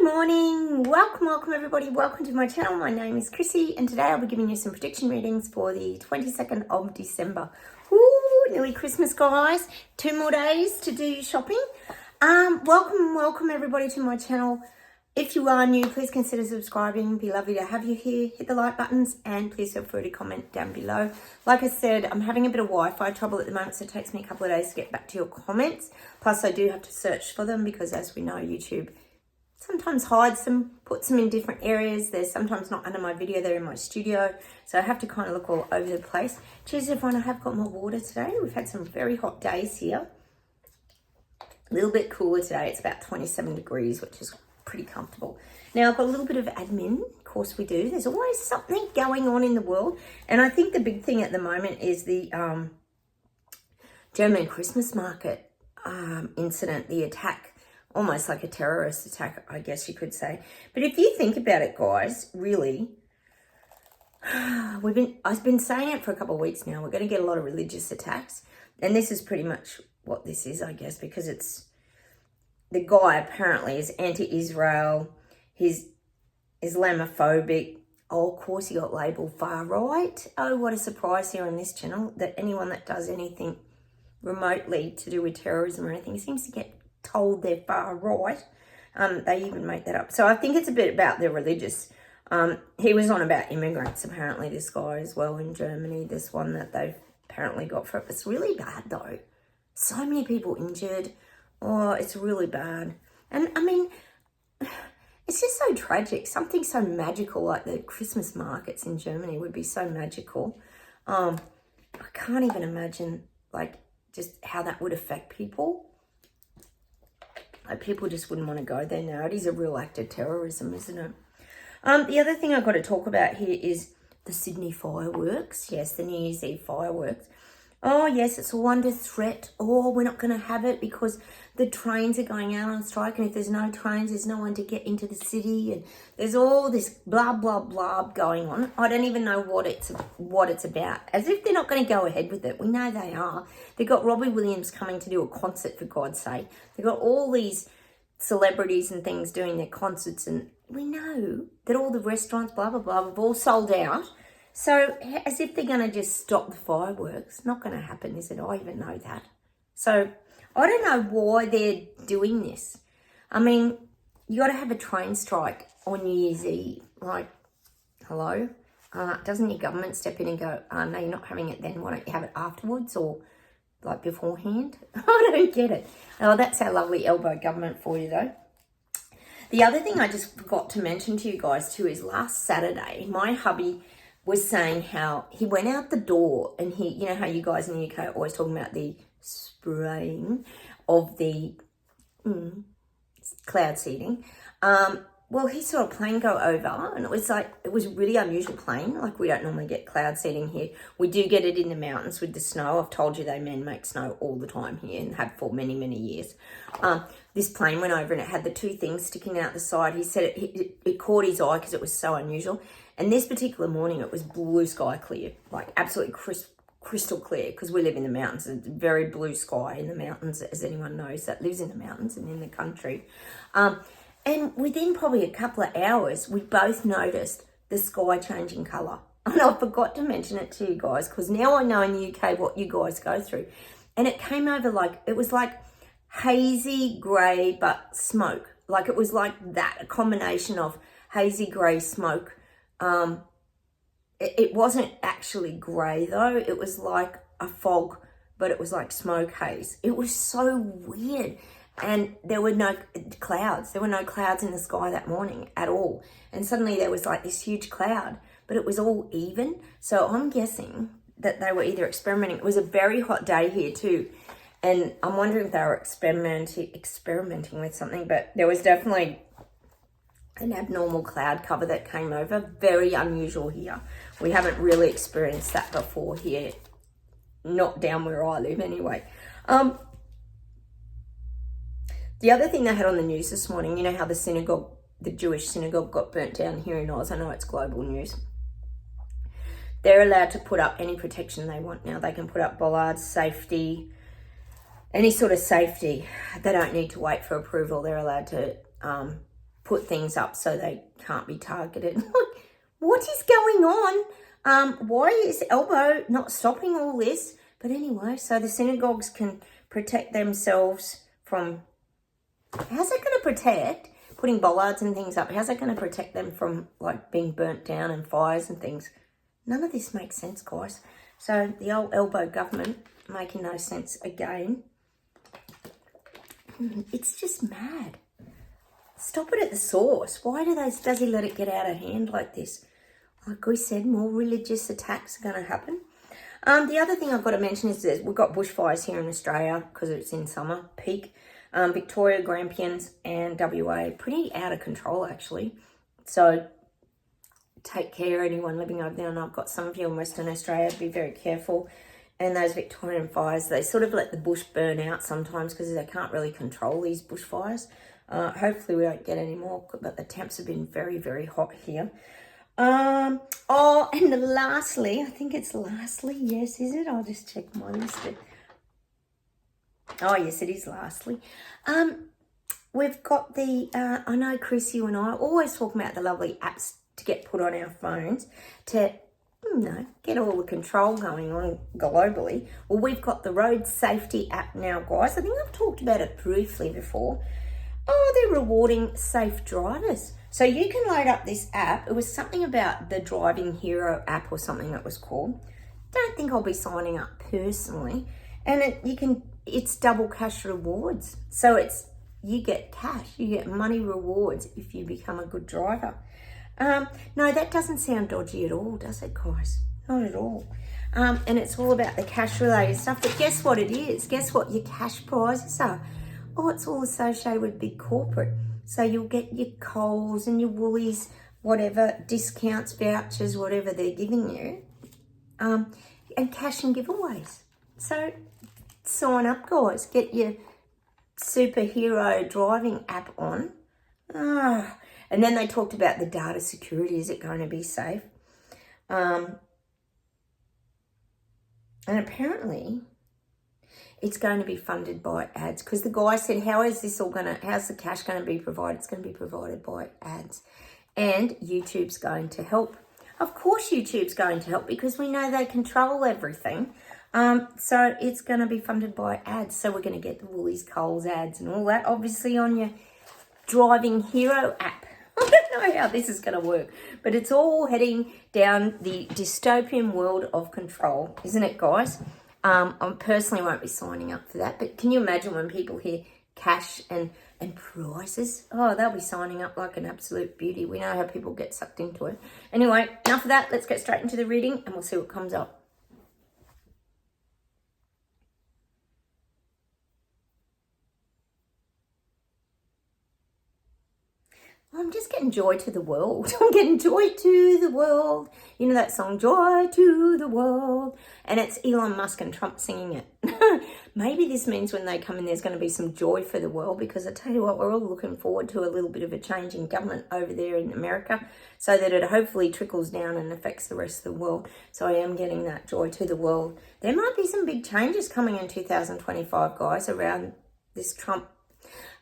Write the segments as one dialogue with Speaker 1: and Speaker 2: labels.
Speaker 1: Good morning, welcome everybody, welcome to my channel. My name is Chrissy and today I'll be giving you some prediction readings for the 22nd of December. Ooh, nearly Christmas guys, 2 more days to do your shopping. Welcome everybody to my channel. If you are new, please consider subscribing. It'd be lovely to have you here. Hit the like buttons and please feel free to comment down below. Like I said, I'm having a bit of Wi-Fi trouble at the moment, so it takes me a couple of days to get back to your comments. Plus I do have to search for them because, as we know, YouTube sometimes hides them, puts them in different areas. They're sometimes not under my video, they're in my studio. So I have to kind of look all over the place. Cheers everyone, I have got more water today. We've had some very hot days here. A little bit cooler today, it's about 27 degrees, which is pretty comfortable. Now I've got a little bit of admin, of course we do. There's always something going on in the world. And I think the big thing at the moment is the German Christmas market incident, the attack. Almost like a terrorist attack, I guess you could say. But if you think about it, guys, really, I've been saying it for a couple of weeks now. We're going to get a lot of religious attacks. And this is pretty much what this is, I guess, because it's, the guy apparently is anti-Israel. He's Islamophobic. Oh, of course he got labelled far right. Oh, what a surprise here on this channel, that anyone that does anything remotely to do with terrorism or anything seems to get told they're far right. They even make that up. So I think it's a bit about their religious. He was on about immigrants, apparently, this guy as well in Germany. This one that they've apparently got for it. It's really bad though. So many people injured. Oh, it's really bad. And I mean, it's just so tragic. Something so magical like the Christmas markets in Germany would be so magical. I can't even imagine like just how that would affect people. Like, people just wouldn't want to go there now. It is a real act of terrorism, isn't it? The other thing I've got to talk about here is the Sydney fireworks. Yes, the New Year's Eve fireworks. Oh, yes, it's all under threat. Oh, we're not going to have it because the trains are going out on strike. And if there's no trains, there's no one to get into the city. And there's all this blah, blah, blah going on. I don't even know what it's about. As if they're not going to go ahead with it. We know they are. They've got Robbie Williams coming to do a concert, for God's sake. They've got all these celebrities and things doing their concerts. And we know that all the restaurants, blah, blah, blah, have all sold out. So as if they're going to just stop the fireworks. Not going to happen, is it? I even know that. So I don't know why they're doing this. I mean, you got to have a train strike on New Year's Eve. Like, hello? Doesn't your government step in and go, no, you're not having it then. Why don't you have it afterwards or like beforehand? I don't get it. Oh, that's our lovely elbow government for you though. The other thing I just forgot to mention to you guys too is last Saturday, my hubby was saying how he went out the door and he, you know how you guys in the UK are always talking about the spraying of the cloud seeding. Well, he saw a plane go over and it was like, it was a really unusual plane. Like, we don't normally get cloud seeding here. We do get it in the mountains with the snow. I've told you they make snow all the time here and have for many, many years. This plane went over and it had the two things sticking out the side. He said it caught his eye because it was so unusual. And this particular morning, it was blue sky clear, like absolutely crystal clear, because we live in the mountains. It's very blue sky in the mountains, as anyone knows that lives in the mountains and in the country. And within probably a couple of hours, we both noticed the sky changing colour. And I forgot to mention it to you guys, because now I know in the UK what you guys go through. And it came over like, it was like hazy grey, but smoke. Like, it was like that, a combination of hazy grey smoke. It wasn't actually grey though. It was like a fog, but it was like smoke haze. It was so weird. And there were no clouds. There were no clouds in the sky that morning at all. And suddenly there was like this huge cloud, but it was all even. So I'm guessing that they were either experimenting. It was a very hot day here too. And I'm wondering if they were experimenting with something, but there was definitely an abnormal cloud cover that came over. Very unusual here. We haven't really experienced that before here. Not down where I live anyway. The other thing they had on the news this morning, you know how the synagogue, the Jewish synagogue got burnt down here in Oz. I know it's global news. They're allowed to put up any protection they want now. They can put up bollards, safety, any sort of safety. They don't need to wait for approval. They're allowed to put things up so they can't be targeted. What is going on? Why is Elbow not stopping all this? But anyway, so the synagogues can protect themselves from... How's that going to protect? Putting bollards and things up. How's that going to protect them from, like, being burnt down and fires and things? None of this makes sense, guys. So the old Elbow government making no sense again. It's just mad. Stop it at the source. Why does he let it get out of hand like this? Like we said, more religious attacks are going to happen. The other thing I've got to mention is that we've got bushfires here in Australia because it's in summer, peak. Victoria, Grampians and WA, pretty out of control actually. So take care, anyone living over there. And I've got some of you in Western Australia, be very careful. And those Victorian fires, they sort of let the bush burn out sometimes because they can't really control these bushfires. Hopefully we don't get any more, but the temps have been very, very hot here. Oh, and lastly, I think it's lastly, yes, is it? I'll just check my list. Oh, yes, it is lastly. We've got the, I know Chris, you and I always talk about the lovely apps to get put on our phones to, get all the control going on globally. Well, we've got the road safety app now, guys. I think I've talked about it briefly before. Oh, they're rewarding safe drivers. So you can load up this app. It was something about the Driving Hero app or something it was called. Don't think I'll be signing up personally. And it's double cash rewards. So you get cash, you get money rewards if you become a good driver. No, that doesn't sound dodgy at all, does it, guys? Not at all. And it's all about the cash related stuff. But guess what it is? Guess what your cash prizes are? Oh, it's all associated with big corporate. So you'll get your Coles and your Woolies, whatever, discounts, vouchers, whatever they're giving you. And cash and giveaways. So sign up, guys. Get your superhero driving app on. And then they talked about the data security. Is it going to be safe? And apparently it's going to be funded by ads, because the guy said, how's the cash going to be provided? It's going to be provided by ads. And YouTube's going to help. Of course YouTube's going to help because we know they control everything. So it's going to be funded by ads. So we're going to get the Woolies, Coles ads and all that, obviously, on your Driving Hero app. I don't know how this is going to work, but it's all heading down the dystopian world of control, isn't it, guys? I personally won't be signing up for that, but can you imagine when people hear cash and prizes? Oh, they'll be signing up like an absolute beauty. We know how people get sucked into it. Anyway, enough of that. Let's get straight into the reading and we'll see what comes up. I'm just getting joy to the world. I'm getting joy to the world. You know that song, Joy to the World? And it's Elon Musk and Trump singing it. Maybe this means when they come in, there's going to be some joy for the world, because I tell you what, we're all looking forward to a little bit of a change in government over there in America so that it hopefully trickles down and affects the rest of the world. So I am getting that joy to the world. There might be some big changes coming in 2025, guys, around this Trump.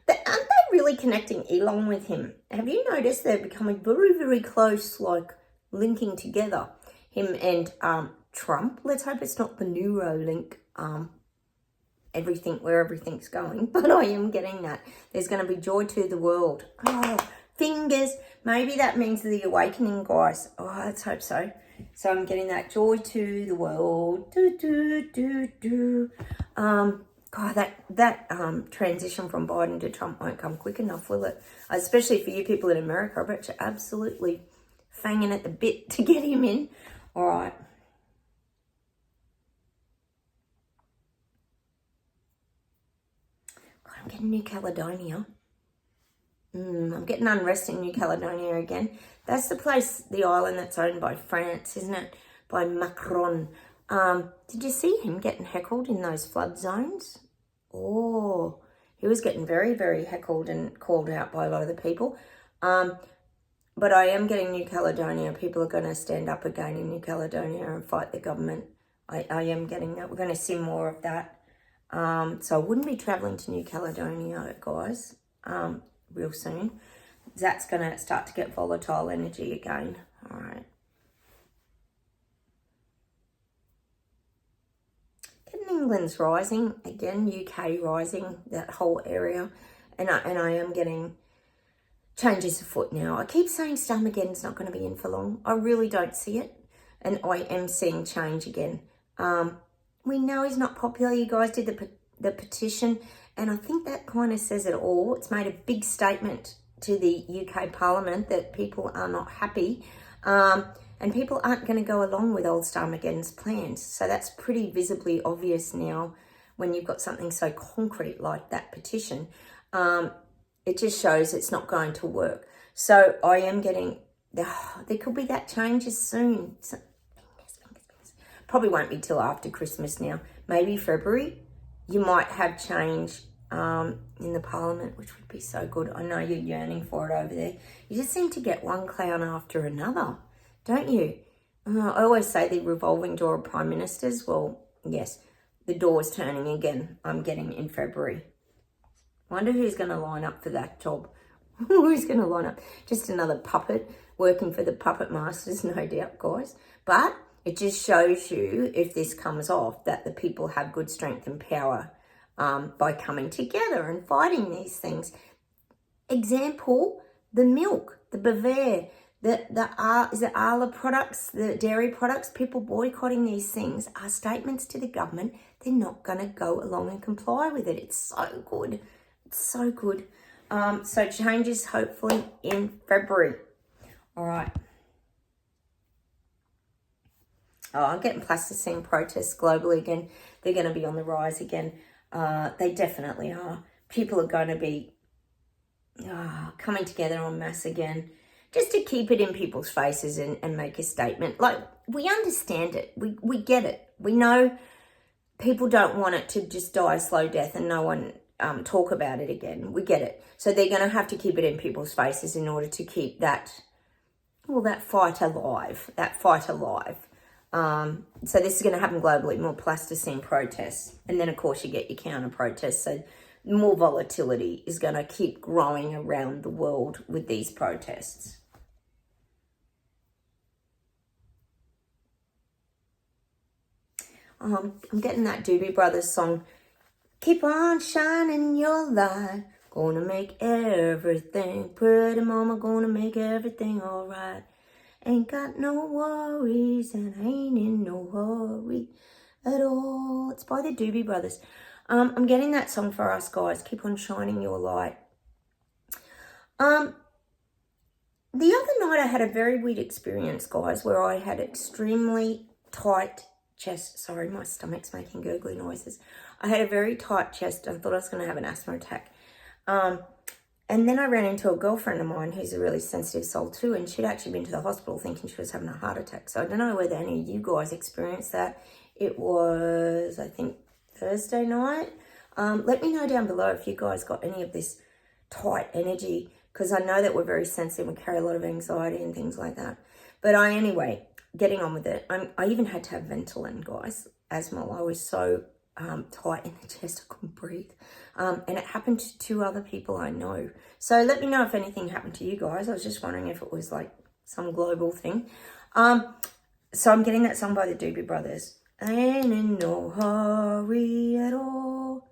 Speaker 1: But aren't they really connecting Elon with him? Have you noticed they're becoming very, very close, like linking together, him and Trump? Let's hope it's not the Neuralink, where everything's going. But I am getting that. There's going to be joy to the world. Oh, fingers. Maybe that means the awakening, guys. Oh, let's hope so. So I'm getting that joy to the world. God, that transition from Biden to Trump won't come quick enough, will it? Especially for you people in America. I bet you're absolutely fanging at the bit to get him in. All right. God, I'm getting New Caledonia. I'm getting unrest in New Caledonia again. That's the place, the island that's owned by France, isn't it? By Macron. Did you see him getting heckled in those flood zones? Oh, he was getting very, very heckled and called out by a lot of the people. But I am getting New Caledonia. People are going to stand up again in New Caledonia and fight the government. I am getting that. We're going to see more of that. So I wouldn't be travelling to New Caledonia, guys, real soon. That's going to start to get volatile energy again. All right. England's rising again, UK rising, that whole area, and I am getting changes afoot now. I keep saying Starmageddon's not going to be in for long. I really don't see it, and I am seeing change again. We know he's not popular. You guys did the petition, and I think that kind of says it all. It's made a big statement to the UK Parliament that people are not happy. And people aren't going to go along with old Starmageddon's plans. So that's pretty visibly obvious now when you've got something so concrete like that petition. It just shows it's not going to work. So I am getting, there could be that changes soon. So, probably won't be till after Christmas now. Maybe February. You might have change in the Parliament, which would be so good. I know you're yearning for it over there. You just seem to get one clown after another, don't you? I always say the revolving door of prime ministers. Well, yes, the door's turning again. I'm getting in February. Wonder who's going to line up for that job. Who's going to line up? Just another puppet working for the puppet masters, no doubt, guys. But it just shows you, if this comes off, that the people have good strength and power by coming together and fighting these things. Example, the milk, the Bavair, is it Arla products, the dairy products, people boycotting these things are statements to the government. They're not going to go along and comply with it. It's so good. It's so good. So changes hopefully in February. All right. Oh, I'm getting plasticine protests globally again. They're going to be on the rise again. They definitely are. People are going to be coming together en masse again, just to keep it in people's faces and make a statement. Like, we understand it. We get it. We know people don't want it to just die a slow death and no one talk about it again. We get it. So they're going to have to keep it in people's faces in order to keep that fight alive. So this is going to happen globally, more plasticine protests. And then, of course, you get your counter protests. So more volatility is going to keep growing around the world with these protests. I'm getting that Doobie Brothers song. Keep on shining your light. Gonna make everything pretty, mama. Gonna make everything all right. Ain't got no worries and I ain't in no hurry at all. It's by the Doobie Brothers. I'm getting that song for us, guys. Keep on shining your light. The other night I had a very weird experience, guys, where I had extremely tight chest. Sorry, my stomach's making gurgly noises. I had a very tight chest. I thought I was going to have an asthma attack. And then I ran into a girlfriend of mine who's a really sensitive soul too, and she'd actually been to the hospital thinking she was having a heart attack. So I don't know whether any of you guys experienced that. It was, I think, Thursday night. Let me know down below if you guys got any of this tight energy, because I know that we're very sensitive. We carry a lot of anxiety and things like that. But anyway, getting on with it. I even had to have Ventolin, guys. Asthma. I was so tight in the chest, I couldn't breathe. And it happened to 2 other people I know. So let me know if anything happened to you guys. I was just wondering if it was like some global thing. So I'm getting that song by the Doobie Brothers. I ain't in no hurry at all.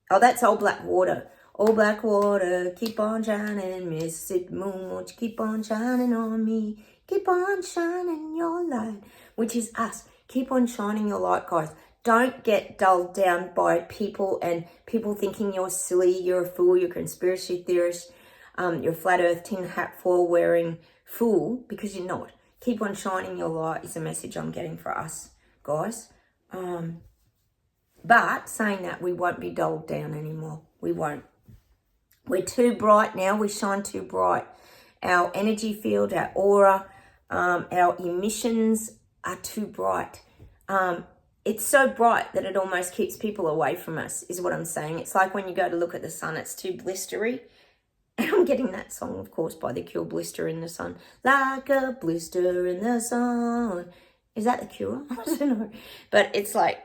Speaker 1: Oh, that's Old Black Water. Old Black Water, keep on shining, Mississippi Moon, won't you keep on shining on me? Keep on shining your light, which is us. Keep on shining your light, guys. Don't get dulled down by people and people thinking you're silly, you're a fool, you're a conspiracy theorist, you're a flat earth tin hat foil wearing fool, because you're not. Keep on shining your light is a message I'm getting for us, guys. But saying that, we won't be dulled down anymore. We won't. We're too bright now. We shine too bright. Our energy field, our aura, our emissions are too bright. It's so bright that it almost keeps people away from us, is what I'm saying. It's like when you go to look at the sun, it's too blistery. And I'm getting that song, of course, by The Cure, Blister in the Sun. Like a blister in the sun. Is that The Cure? I don't know. But it's like,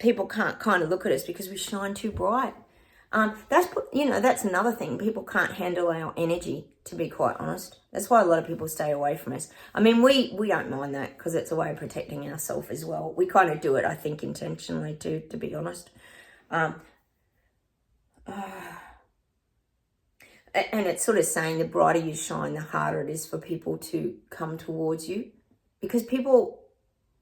Speaker 1: people can't kind of look at us because we shine too bright. That's another thing. People can't handle our energy, to be quite honest. That's why a lot of people stay away from us. I mean, we don't mind that because it's a way of protecting ourselves as well. We kind of do it, I think, intentionally too, to be honest. And it's sort of saying the brighter you shine, the harder it is for people to come towards you, because people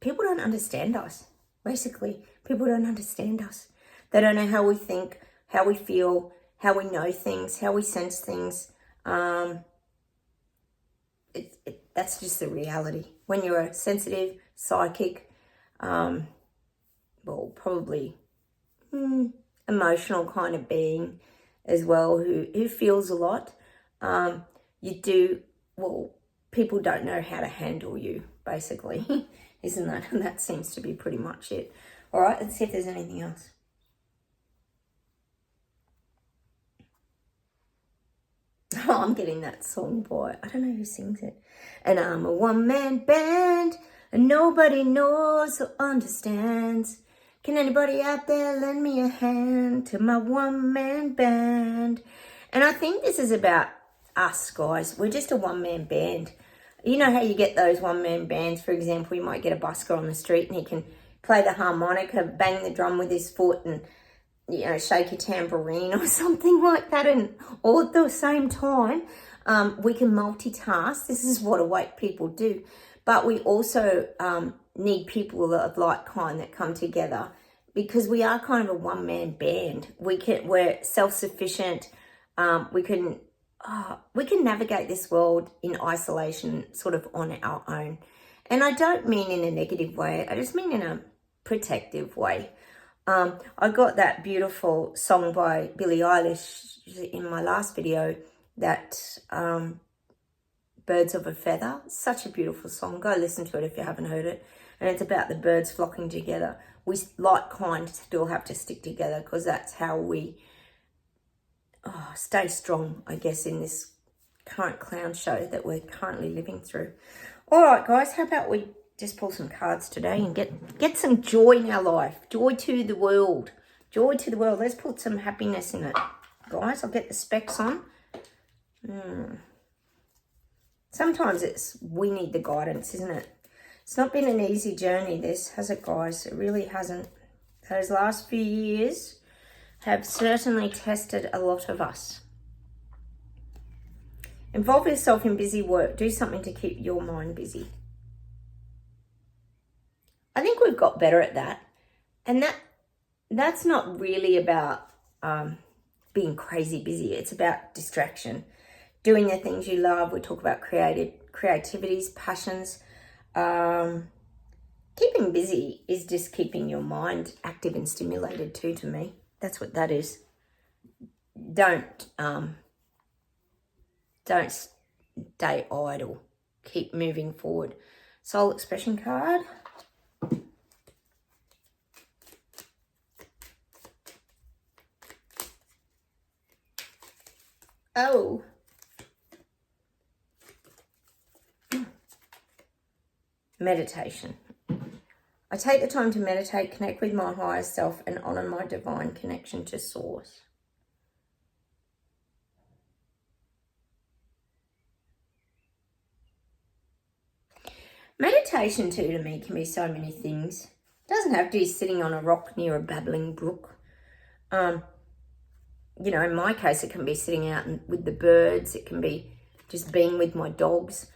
Speaker 1: don't understand us. Basically, people don't understand us. They don't know how we think, how we feel, how we know things, how we sense things. That's just the reality. When you're a sensitive, psychic, probably emotional kind of being as well, who feels a lot, people don't know how to handle you, basically. Isn't that? And that seems to be pretty much it. All right, let's see if there's anything else. Oh, I'm getting that song by, I don't know who sings it. And I'm a one-man band, and nobody knows or understands. Can anybody out there lend me a hand to my one-man band? And I think this is about us, guys. We're just a one-man band. You know how you get those one-man bands, for example, you might get a busker on the street and he can play the harmonica, bang the drum with his foot, and shake a tambourine or something like that, and all at the same time. We can multitask. This is what awake people do. But we also need people of like kind that come together, because we are kind of a one-man band. We're self-sufficient. We can navigate this world in isolation, sort of on our own. And I don't mean in a negative way. I just mean in a protective way. I got that beautiful song by Billie Eilish in my last video, that Birds of a Feather. Such a beautiful song. Go listen to it if you haven't heard it. And it's about the birds flocking together. We, like kind, still have to stick together, because that's how we stay strong, I guess, in this current clown show that we're currently living through. All right, guys, how about we just pull some cards today and get some joy in our life. Joy to the world. Joy to the world. Let's put some happiness in it. Guys, I'll get the specs on. Sometimes we need the guidance, isn't it? It's not been an easy journey, this, has it, guys? It really hasn't. Those last few years have certainly tested a lot of us. Involve yourself in busy work. Do something to keep your mind busy. I think we've got better at that. And that's not really about being crazy busy. It's about distraction. Doing the things you love. We talk about creativities, passions. Keeping busy is just keeping your mind active and stimulated too, to me. That's what that is. Don't stay idle. Keep moving forward. Soul expression card. Oh. Meditation. I take the time to meditate, connect with my higher self, and honor my divine connection to Source. Meditation too, to me, can be so many things. It doesn't have to be sitting on a rock near a babbling brook. In my case, it can be sitting out with the birds. It can be just being with my dogs.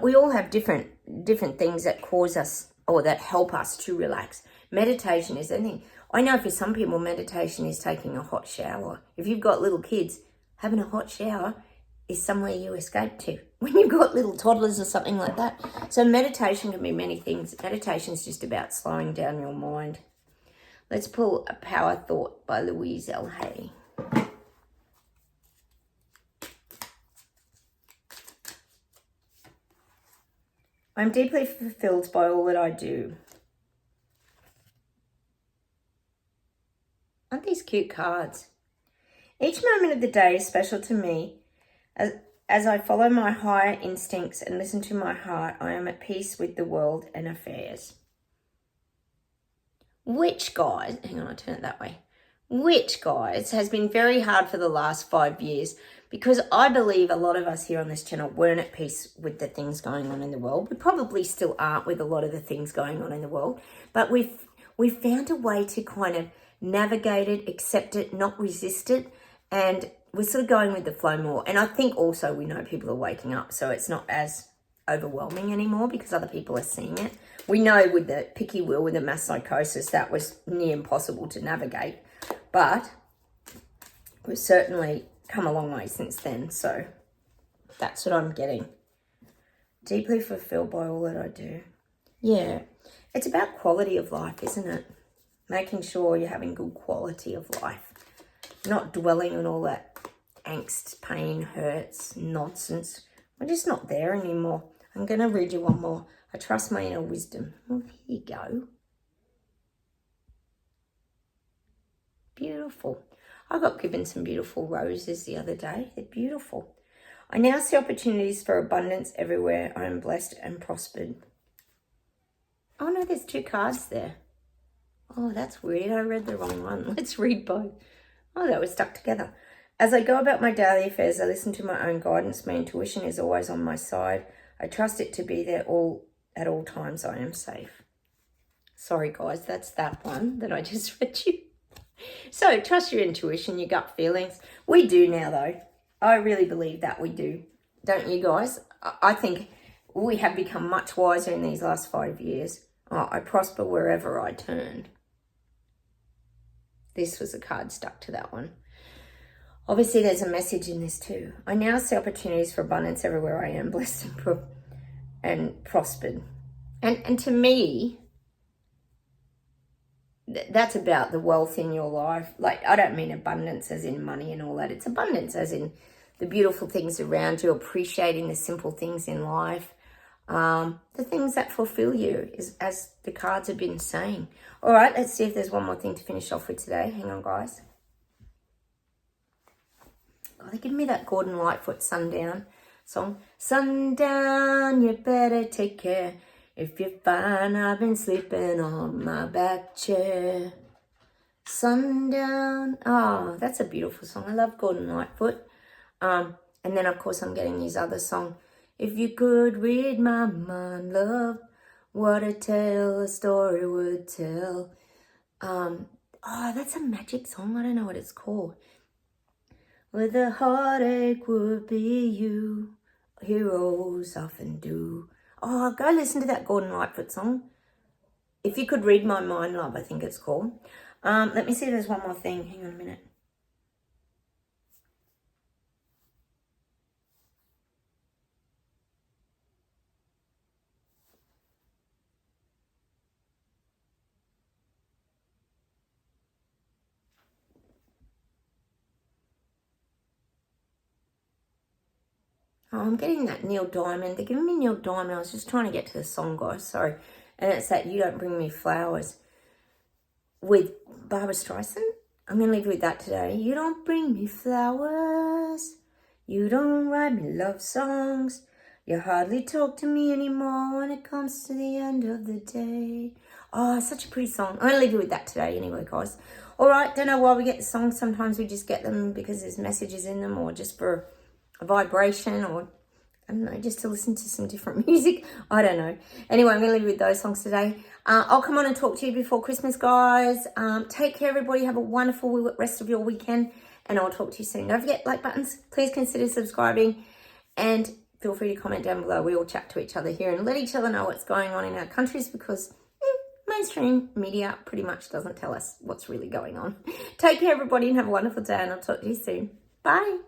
Speaker 1: We all have different things that cause us, or that help us to relax. Meditation is anything. I know for some people, meditation is taking a hot shower. If you've got little kids, having a hot shower is somewhere you escape to when you've got little toddlers or something like that. So meditation can be many things. Meditation is just about slowing down your mind. Let's pull a Power Thought by Louise L. Hay. I'm deeply fulfilled by all that I do. Aren't these cute cards? Each moment of the day is special to me. As I follow my higher instincts and listen to my heart, I am at peace with the world and affairs. Which, guys, hang on, I'll turn it that way. which, guys, has been very hard for the last 5 years, because I believe a lot of us here on this channel weren't at peace with the things going on in the world. We probably still aren't with a lot of the things going on in the world, but we've found a way to kind of navigate it, accept it, not resist it, and we're sort of going with the flow more. And I think also we know people are waking up, so it's not as overwhelming anymore because other people are seeing it. We know with the picky will, with the mass psychosis, that was near impossible to navigate, but we've certainly come a long way since then. So that's what I'm getting. Deeply fulfilled by all that I do. Yeah, it's about quality of life, isn't it? Making sure you're having good quality of life. Not dwelling on all that angst, pain, hurts, nonsense. We're just not there anymore. I'm going to read you one more. I trust my inner wisdom. Well, here you go. Beautiful. I got given some beautiful roses the other day. They're beautiful. I now see opportunities for abundance everywhere. I am blessed and prospered. Oh no, there's 2 cards there. Oh, that's weird. I read the wrong one. Let's read both. Oh, that was stuck together. As I go about my daily affairs, I listen to my own guidance. My intuition is always on my side. I trust it to be there at all times. I am safe. Sorry, guys, that's that one that I just read you. So trust your intuition, your gut feelings. We do now, though. I really believe that we do. Don't you guys? I think we have become much wiser in these last 5 years. Oh, I prosper wherever I turn. This was a card stuck to that one. Obviously, there's a message in this too. I now see opportunities for abundance everywhere I am, blessed and prospered. And to me, that's about the wealth in your life. Like, I don't mean abundance as in money and all that. It's abundance as in the beautiful things around you, appreciating the simple things in life, the things that fulfill you, as the cards have been saying. All right, let's see if there's one more thing to finish off with today. Hang on, guys. Oh, they give me that Gordon Lightfoot Sundown song. Sundown, you better take care. If you find I've been sleeping on my back chair. Sundown. Oh, that's a beautiful song. I love Gordon Lightfoot. And then, of course, I'm getting his other song. If you could read my mind, love, what a tale a story would tell. Oh, that's a magic song. I don't know what it's called. Where the heartache would be you, heroes often do. Oh, go listen to that Gordon Lightfoot song. If you could read my mind, love, I think it's called. Let me see if there's one more thing. Hang on a minute. Oh, I'm getting that Neil Diamond. They're giving me Neil Diamond. I was just trying to get to the song, guys. Sorry. And it's that You Don't Bring Me Flowers with Barbara Streisand. I'm going to leave you with that today. You don't bring me flowers. You don't write me love songs. You hardly talk to me anymore when it comes to the end of the day. Oh, such a pretty song. I'm going to leave you with that today anyway, guys. All right. Don't know why we get the songs. Sometimes we just get them because there's messages in them, or just for a vibration, or I don't know, just to listen to some different music. I don't know. Anyway, I'm going to leave you with those songs today. I'll come on and talk to you before Christmas, guys. Take care, everybody. Have a wonderful rest of your weekend, and I'll talk to you soon. Don't forget, like buttons. Please consider subscribing, and feel free to comment down below. We all chat to each other here and let each other know what's going on in our countries, because mainstream media pretty much doesn't tell us what's really going on. Take care, everybody, and have a wonderful day, and I'll talk to you soon. Bye.